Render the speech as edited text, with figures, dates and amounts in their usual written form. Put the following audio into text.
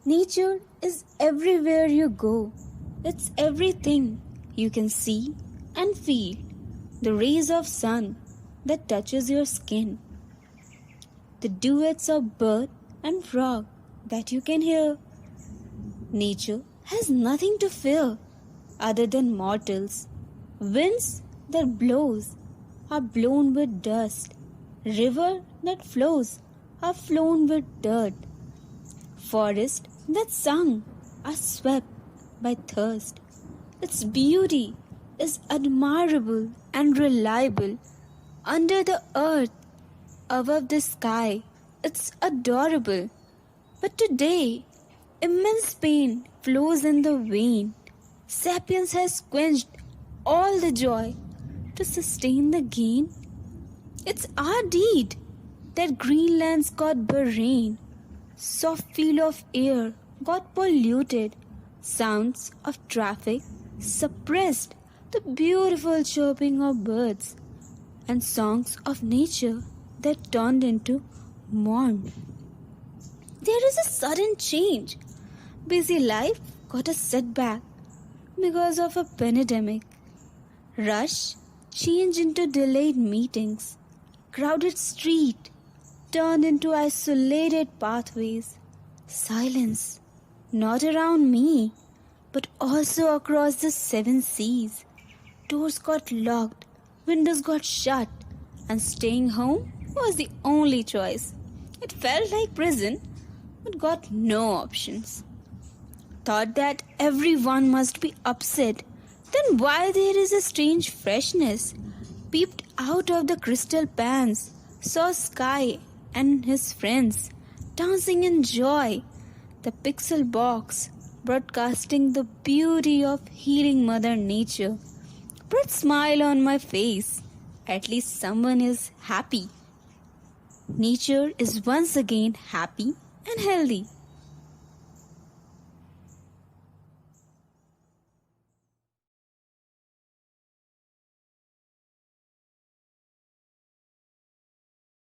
Nature is everywhere you go. It's everything you can see and feel. The rays of sun that touches your skin. The duets of bird and frog that you can hear. Nature has nothing to fear other than mortals. Winds that blows are blown with dust. River that flows are flown with dirt. Forests that sung are swept by thirst. Its beauty is admirable and reliable. Under the earth, above the sky, it's adorable. But today, immense pain flows in the vein. Sapiens has quenched all the joy to sustain the gain. It's our deed that green lands got rain. Soft feel of air got polluted. Sounds of traffic suppressed the beautiful chirping of birds and songs of nature that turned into mourn. There is a sudden change. Busy life got a setback because of a pandemic. Rush changed into delayed meetings. Crowded street turned into isolated pathways. Silence, not around me, but also across the 7 seas. Doors got locked, windows got shut, and staying home was the only choice. It felt like prison, but got no options. Thought that everyone must be upset. Then why there is a strange freshness? Peeped out of the crystal pans, saw Sky and his friends dancing in joy. The pixel box broadcasting the beauty of healing Mother Nature brought smile on my face. At least someone is happy. Nature is once again happy and healthy.